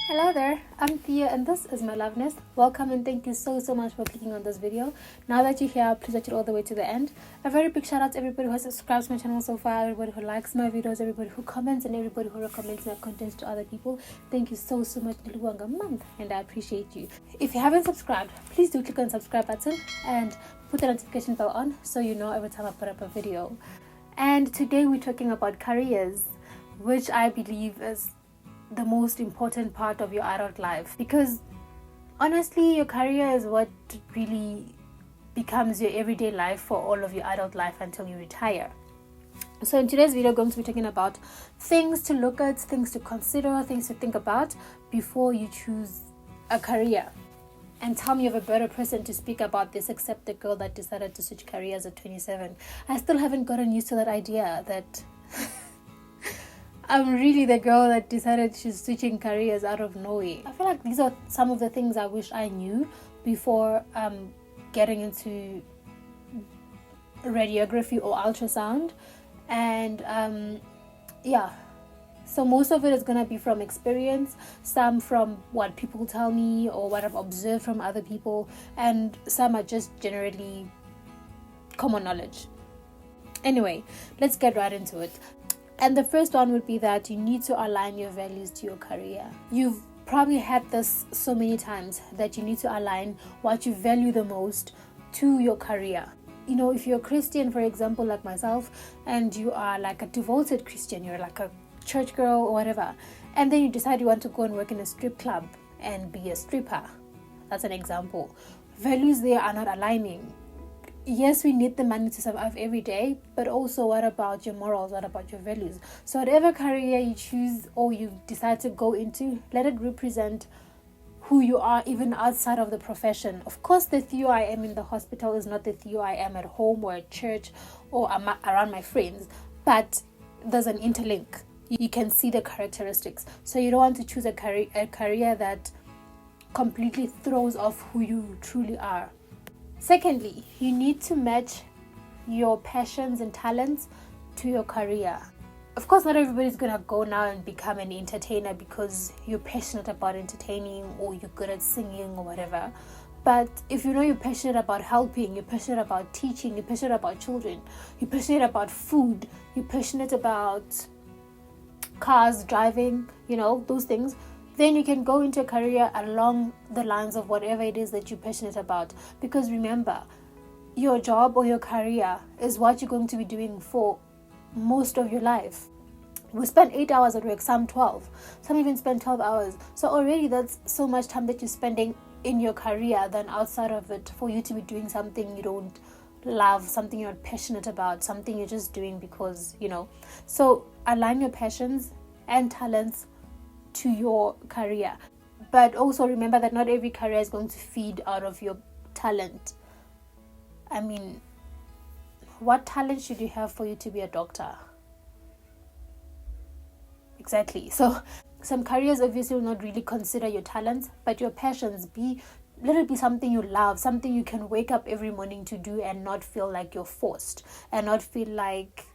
Hello there, I'm Thea and this is my Love Nest. Welcome and thank you so much for clicking on this video. Now that you're here, please watch it all the way to the end. A very big shout out to everybody who has subscribed to my channel so far, everybody who likes my videos, everybody who comments, and everybody who recommends my content to other people. Thank you so much, and I appreciate you. If you haven't subscribed, please do click on the subscribe button and put the notification bell on so you know every time I put up a video. And today we're talking about careers, which I believe is the most important part of your adult life, because honestly your career is what really becomes your everyday life for all of your adult life until you retire. So in today's video, I'm going to be talking about things to look at, things to consider, things to think about before you choose a career. And tell me of a better person to speak about this except the girl that decided to switch careers at 27. I still haven't gotten used to that idea that I'm really the girl that decided she's switching careers out of nowhere. I feel like these are some of the things I wish I knew before getting into radiography or ultrasound. And so most of it is going to be from experience, some from what people tell me or what I've observed from other people, and some are just generally common knowledge. Anyway, let's get right into it. And the first one would be that you need to align your values to your career. You've probably had this so many times that you need to align what you value the most to your career. You know, if you're a Christian, for example, like myself, and you are like a devoted Christian, you're like a church girl or whatever, and then you decide you want to go and work in a strip club and be a stripper. That's an example. Values there are not aligning. Yes, we need the money to survive every day, but also what about your morals? What about your values? So whatever career you choose or you decide to go into, let it represent who you are even outside of the profession. Of course, the Theo I am in the hospital is not the Theo I am at home or at church or around my friends, but there's an interlink. You can see the characteristics. So you don't want to choose a career that completely throws off who you truly are. Secondly, you need to match your passions and talents to your career. Of course, not everybody's going to go now and become an entertainer because you're passionate about entertaining or you're good at singing or whatever. But if you know you're passionate about helping, you're passionate about teaching, you're passionate about children, you're passionate about food, you're passionate about cars, driving, those things, then you can go into a career along the lines of whatever it is that you're passionate about. Because remember, your job or your career is what you're going to be doing for most of your life. We spend 8 hours at work, some 12, some even spend 12 hours. So already that's so much time that you're spending in your career than outside of it for you to be doing something you don't love, something you're not passionate about, something you're just doing because, So align your passions and talents to your career, but also remember that not every career is going to feed out of your talent. I mean, what talent should you have for you to be a doctor? Exactly. So some careers obviously will not really consider your talents, but your passions let it be something you love, something you can wake up every morning to do and not feel like you're forced, and not feel like,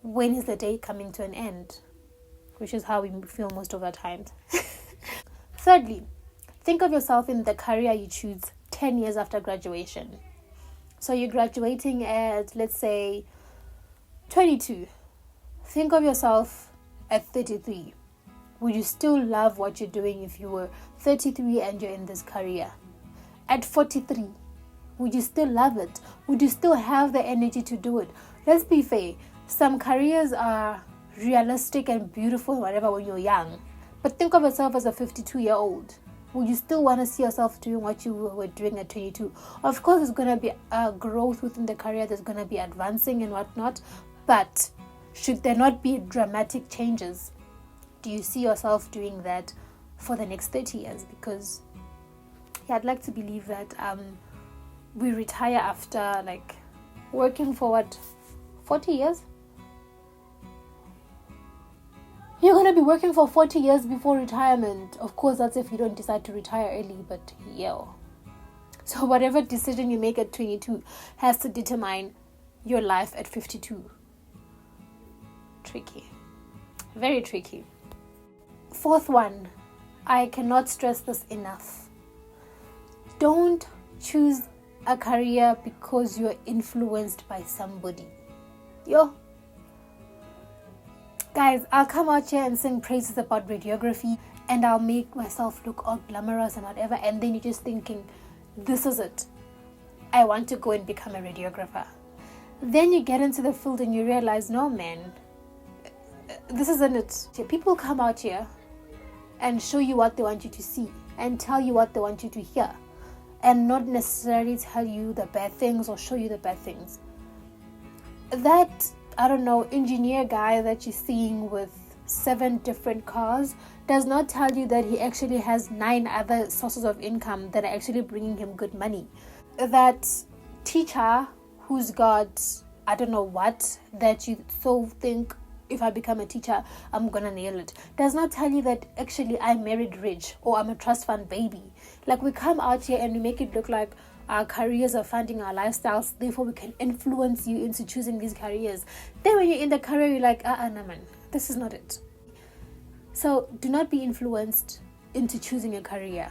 when is the day coming to an end? Which is how we feel most of the time. Thirdly, think of yourself in the career you choose 10 years after graduation. So you're graduating at, let's say, 22. Think of yourself at 33. Would you still love what you're doing if you were 33 and you're in this career? At 43, would you still love it? Would you still have the energy to do it? Let's be fair. Some careers are realistic and beautiful, whatever, when you're young. But think of yourself as a 52-year-old. Would you still want to see yourself doing what you were doing at 22? Of course, there's going to be a growth within the career. There's going to be advancing and whatnot. But should there not be dramatic changes? Do you see yourself doing that for the next 30 years? Because I'd like to believe that we retire after working for 40 years? You're going to be working for 40 years before retirement. Of course, that's if you don't decide to retire early, but yeah. So whatever decision you make at 22 has to determine your life at 52. Tricky. Very tricky. Fourth one, I cannot stress this enough. Don't choose a career because you're influenced by somebody. Guys, I'll come out here and sing praises about radiography, and I'll make myself look all glamorous and whatever, and then you're just thinking, this is it. I want to go and become a radiographer. Then you get into the field and you realize, no man, this isn't it. People come out here and show you what they want you to see and tell you what they want you to hear, and not necessarily tell you the bad things or show you the bad things. That, I don't know, engineer guy that you're seeing with 7 different cars does not tell you that he actually has 9 other sources of income that are actually bringing him good money. That teacher who's got, I don't know what, that you so think, if I become a teacher, I'm gonna nail it, does not tell you that actually I married rich or I'm a trust fund baby. Like, we come out here and we make it look like our careers are funding our lifestyles, therefore we can influence you into choosing these careers. Then when you're in the career, you're like, no man, this is not it. So do not be influenced into choosing a career.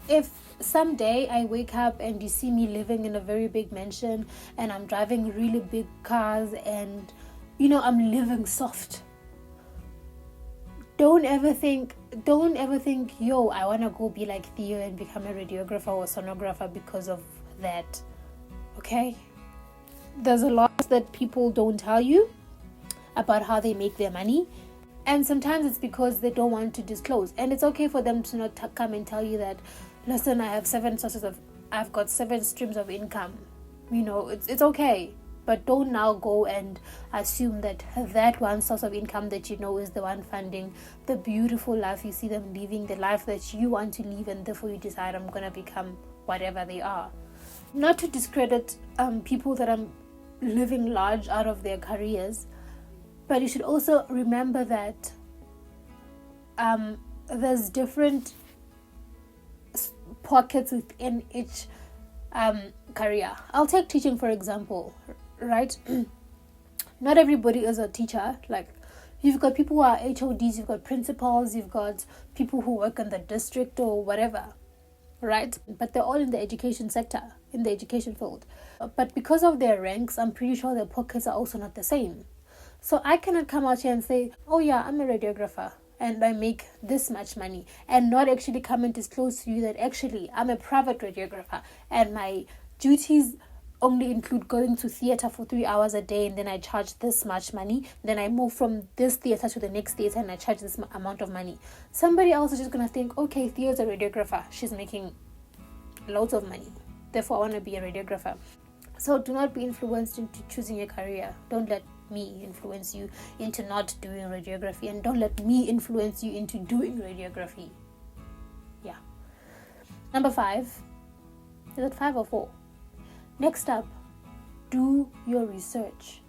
If someday I wake up and you see me living in a very big mansion and I'm driving really big cars and I'm living soft, don't ever think, I want to go be like Theo and become a radiographer or sonographer because of that. Okay? There's a lot that people don't tell you about how they make their money, and sometimes it's because they don't want to disclose. And it's okay for them to not come and tell you that, listen, I've got 7 streams of income. It's okay. But don't now go and assume that one source of income that is the one funding the beautiful life you see them living, the life that you want to live, and therefore you decide, I'm going to become whatever they are. Not to discredit people that are living large out of their careers, but you should also remember that there's different pockets within each career. I'll take teaching for example. Right? Not everybody is a teacher. Like, you've got people who are HODs, you've got principals, you've got people who work in the district or whatever, right? But they're all in the education sector, in the education field. But because of their ranks, I'm pretty sure their pockets are also not the same. So I cannot come out here and say, oh yeah, I'm a radiographer and I make this much money, and not actually come and disclose to you that actually I'm a private radiographer and my duties only include going to theater for 3 hours a day, and then I charge this much money. Then I move from this theater to the next theater and I charge this amount of money. Somebody else is just going to think, okay, Theo's a radiographer. She's making loads of money. Therefore, I want to be a radiographer. So do not be influenced into choosing a career. Don't let me influence you into not doing radiography, and don't let me influence you into doing radiography. Yeah. Number 5. Is it 5 or 4? Next up, do your research.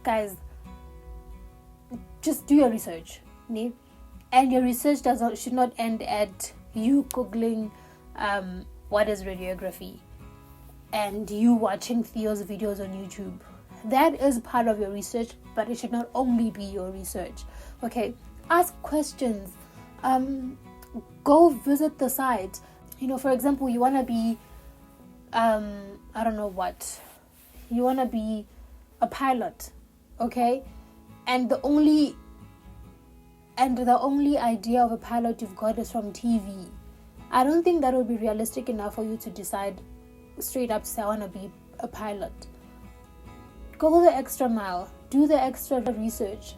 Guys, just do your research. And your research should not end at you Googling what is radiography and you watching Theo's videos on YouTube. That is part of your research, but it should not only be your research. Okay, ask questions. Go visit the site. For example, you want to be I don't know what. You want to be a pilot, okay? And the only idea of a pilot you've got is from TV. I don't think that would be realistic enough for you to decide straight up to say, I want to be a pilot. Go the extra mile. Do the extra research.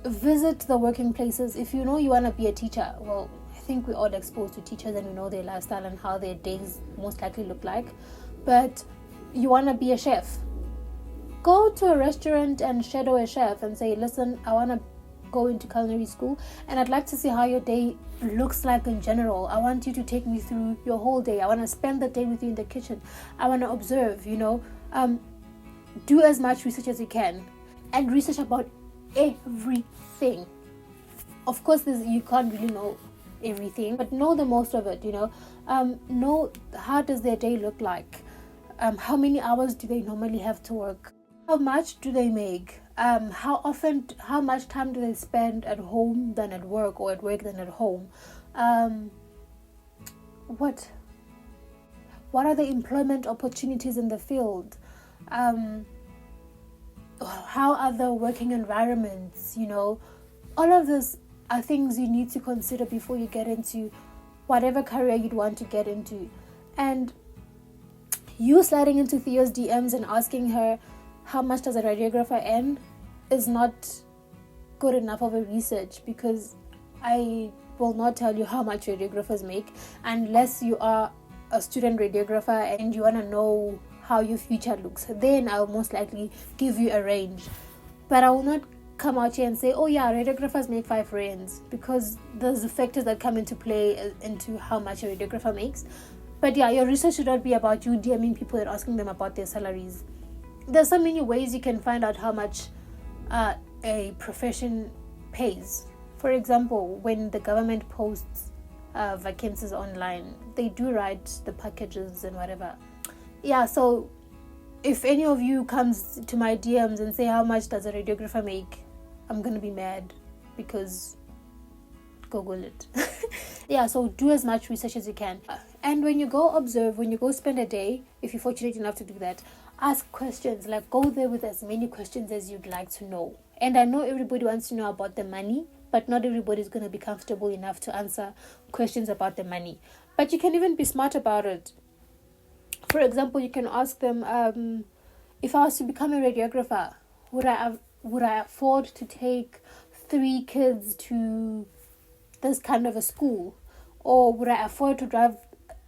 Visit the working places. If you know you want to be a teacher, well, I think we're all exposed to teachers and we know their lifestyle and how their days most likely look like. But you want to be a chef, go to a restaurant and shadow a chef and say, listen, I want to go into culinary school and I'd like to see how your day looks like in general. I want you to take me through your whole day. I want to spend the day with you in the kitchen. I want to observe, do as much research as you can and research about everything. Of course, you can't really know everything, but know the most of it. Know how does their day look like, how many hours do they normally have to work, How much do they make? How much time do they spend at home than at work, or at work than at home? What are the employment opportunities in the field? How are the working environments? All of this are things you need to consider before you get into whatever career you'd want to get into. And you sliding into Theo's DMs and asking her how much does a radiographer earn is not good enough of a research, because I will not tell you how much radiographers make unless you are a student radiographer and you want to know how your future looks. Then I'll most likely give you a range, but I will not come out here and say, oh yeah, radiographers make 5 rands, because there's factors that come into play into how much a radiographer makes. But yeah, your research should not be about you DMing people and asking them about their salaries. There's so many ways you can find out how much a profession pays. For example, when the government posts vacancies online, they do write the packages and whatever. Yeah, so if any of you comes to my DMs and say how much does a radiographer make, I'm gonna be mad, because Google it. Yeah, so do as much research as you can. And when you go observe, when you go spend a day, if you're fortunate enough to do that, ask questions. Like, go there with as many questions as you'd like to know. And I know everybody wants to know about the money, but not everybody is going to be comfortable enough to answer questions about the money. But you can even be smart about it. For example, you can ask them, if I was to become a radiographer, would I afford to take 3 kids to this kind of a school? Or would I afford to drive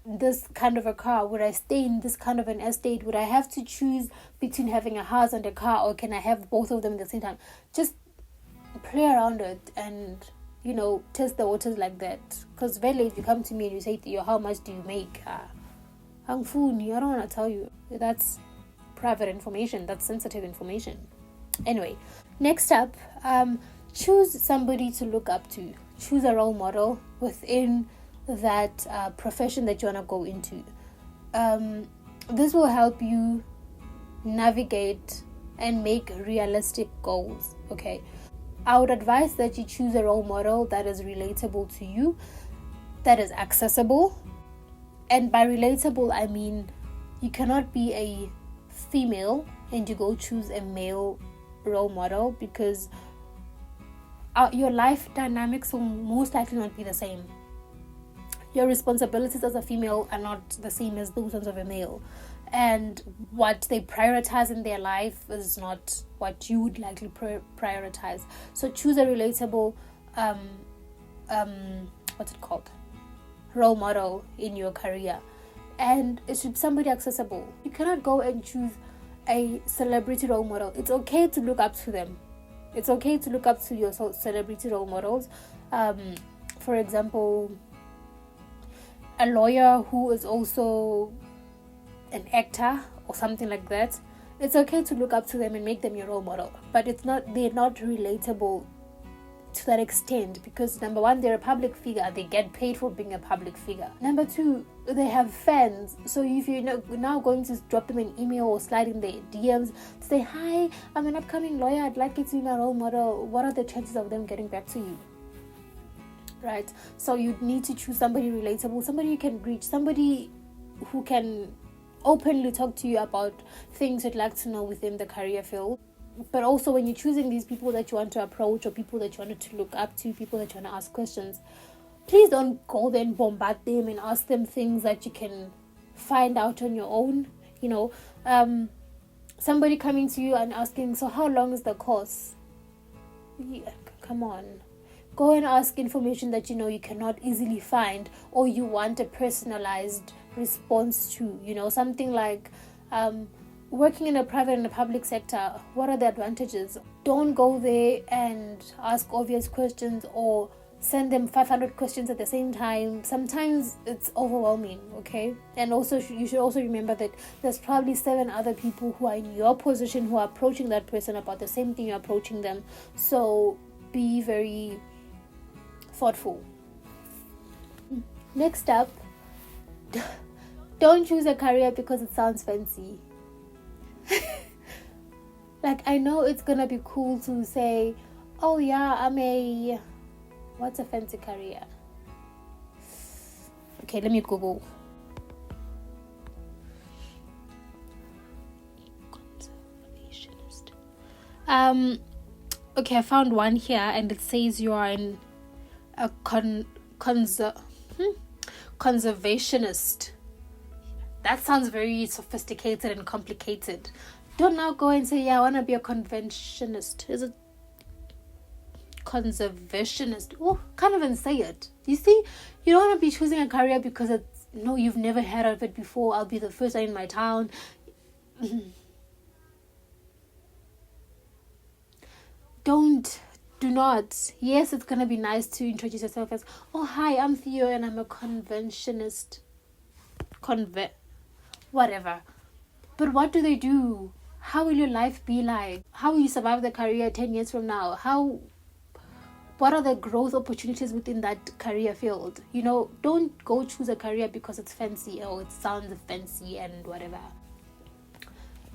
this kind of a car? Would I stay in this kind of an estate? Would I have to choose between having a house and a car, or can I have both of them at the same time? Just play around it and, test the waters like that. Because very if you come to me and you say to you, how much do you make? I'm Funi, I don't want to tell you. That's private information. That's sensitive information. Anyway, next up, choose somebody to look up to. Choose a role model within that profession that you want to go into. This will help you navigate and make realistic goals. Okay, I would advise that you choose a role model that is relatable to you, that is accessible. And by relatable, I mean you cannot be a female and you go choose a male role model, because your life dynamics will most likely not be the same. Your responsibilities as a female are not the same as those of a male, and what they prioritize in their life is not what you would likely prioritize. So choose a relatable role model in your career, and it should be somebody accessible. You cannot go and choose a celebrity role model. It's okay to look up to them. It's okay to look up to your celebrity role models. For example, a lawyer who is also an actor or something like that. It's okay to look up to them and make them your role model, but they're not relatable to that extent, because number one, they're a public figure. They get paid for being a public figure. Number two, they have fans. So if you're now going to drop them an email or slide in their DMs to say, hi, I'm an upcoming lawyer, I'd like you to be my role model, what are the chances of them getting back to you? Right? So you need to choose somebody relatable, somebody you can reach, somebody who can openly talk to you about things you'd like to know within the career field. But also, when you're choosing these people that you want to approach, or people that you want to look up to, people that you want to ask questions, please don't go there and bombard them and ask them things that you can find out on your own. Somebody coming to you and asking, so how long is the course? Yeah, come on. Go and ask information that you cannot easily find, or you want a personalized response to. Something like, working in a private and a public sector, what are the advantages? Don't go there and ask obvious questions or send them 500 questions at the same time. Sometimes it's overwhelming, okay? And also, you should also remember that there's probably 7 other people who are in your position who are approaching that person about the same thing you're approaching them. So be very thoughtful. Next up, don't choose a career because it sounds fancy. Like, I know it's gonna be cool to say, oh yeah, what's a fancy career? Okay, let me Google. Conservationist. Okay, I found one here, and it says you are a conservationist. That sounds very sophisticated and complicated. Don't now go and say, yeah, I want to be a conventionist. Is it conservationist? Oh, can't even say it. You see, you don't want to be choosing a career because you've never heard of it before. I'll be the first one in my town. Do not. Yes, it's gonna be nice to introduce yourself as, oh hi, I'm Theo and I'm a conventionist. Whatever. But what do they do? How will your life be like? How will you survive the career 10 years from now? What are the growth opportunities within that career field? Don't go choose a career because it's fancy or it sounds fancy and whatever.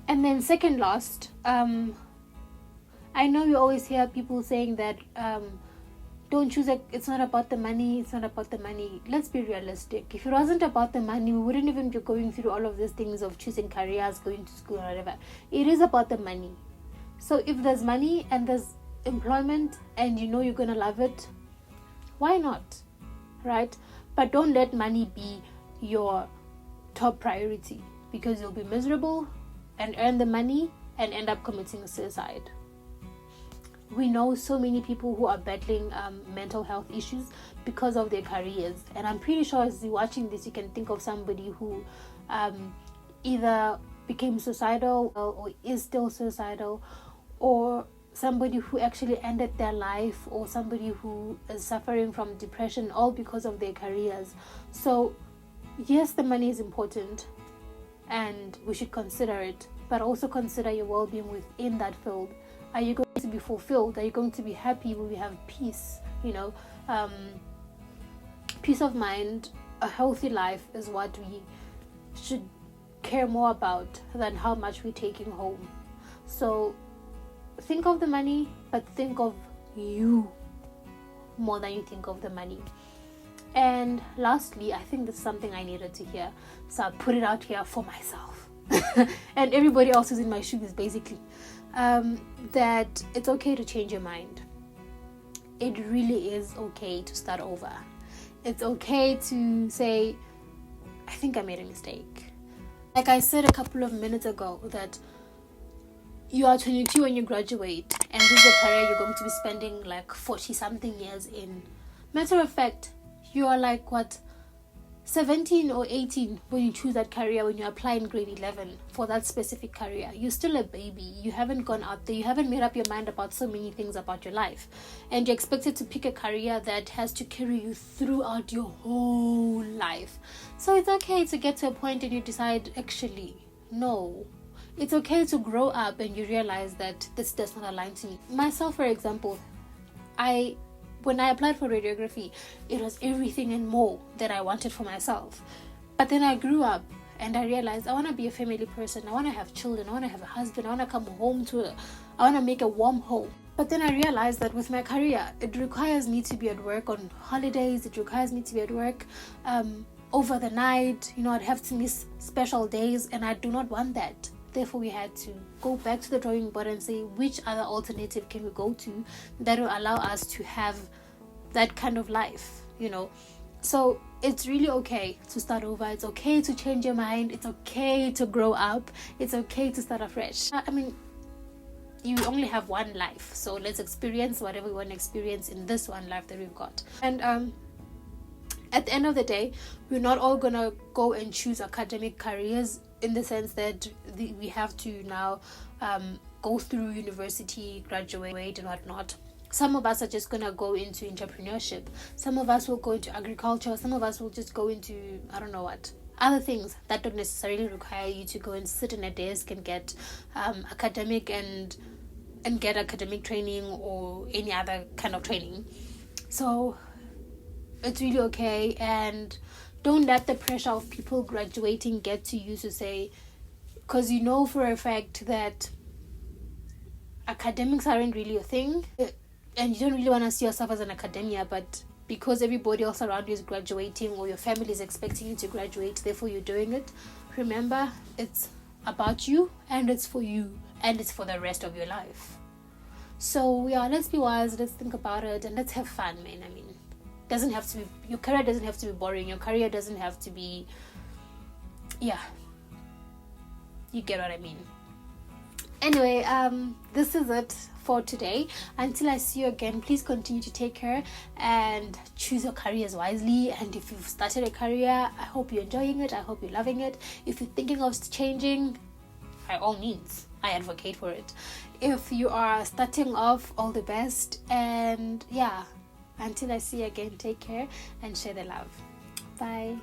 And then second last, I know you always hear people saying that don't choose it's not about the money. Let's be realistic. If it wasn't about the money, we wouldn't even be going through all of these things of choosing careers, going to school, or whatever. It is about the money. So if there's money and there's employment and you're gonna love it, why not? Right? But don't let money be your top priority, because you'll be miserable and earn the money and end up committing suicide. We know so many people who are battling mental health issues because of their careers, and I'm pretty sure as you're watching this, you can think of somebody who either became suicidal or is still suicidal, or somebody who actually ended their life, or somebody who is suffering from depression, all because of their careers. So yes, the money is important and we should consider it, but also consider your well-being within that field. Are you going to be fulfilled? Are you going to be happy? Will you have peace? Peace of mind, a healthy life is what we should care more about than how much we're taking home. So think of the money, but think of you more than you think of the money. And lastly, I think this is something I needed to hear, so I put it out here for myself and everybody else who's in my shoes, basically. That it's okay to change your mind. It really is okay to start over. It's okay to say, I think I made a mistake. Like I said a couple of minutes ago, that you are 22 when you graduate, and this is a career you're going to be spending like 40 something years in. Matter of fact, you are like 17 or 18 when you choose that career, when you apply in grade 11 for that specific career. You're still a baby. You haven't gone out there. You haven't made up your mind about so many things about your life. And you're expected to pick a career that has to carry you throughout your whole life. So it's okay to get to a point and you decide, actually, no. It's okay to grow up and you realize that this does not align to me. Myself, for example, when I applied for radiography, it was everything and more that I wanted for myself. But then I grew up and I realized I want to be a family person. I want to have children. I want to have a husband. I want to come home I want to make a warm home. But then I realized that with my career, it requires me to be at work on holidays. It requires me to be at work over the night. I'd have to miss special days, and I do not want that. Therefore, we had to go back to the drawing board and say, which other alternative can we go to that will allow us to have that kind of life, So it's really okay to start over. It's okay to change your mind. It's okay to grow up. It's okay to start afresh. I mean, you only have one life, so let's experience whatever we want to experience in this one life that we've got. And at the end of the day, we're not all gonna go and choose academic careers, in the sense that we have to now go through university, graduate and whatnot. Some of us are just gonna go into entrepreneurship. Some of us will go into agriculture. Some of us will just go into, I don't know what, other things that don't necessarily require you to go and sit in a desk and get academic and get academic training or any other kind of training. So it's really okay, and don't let the pressure of people graduating get to you to say, because for a fact that academics aren't really your thing, and you don't really want to see yourself as an academia, but because everybody else around you is graduating, or your family is expecting you to graduate, therefore you're doing it, remember, it's about you, and it's for you, and it's for the rest of your life. So yeah, let's be wise, let's think about it, and let's have fun, man. I mean, doesn't have to be, your career doesn't have to be boring, your career doesn't have to be, yeah, you get what I mean. Anyway, this is it for today. Until I see you again, please continue to take care and choose your careers wisely. And if you've started a career, I hope you're enjoying it, I hope you're loving it. If you're thinking of changing, by all means, I advocate for it. If you are starting off, all the best. And yeah, until I see you again, take care and share the love. Bye.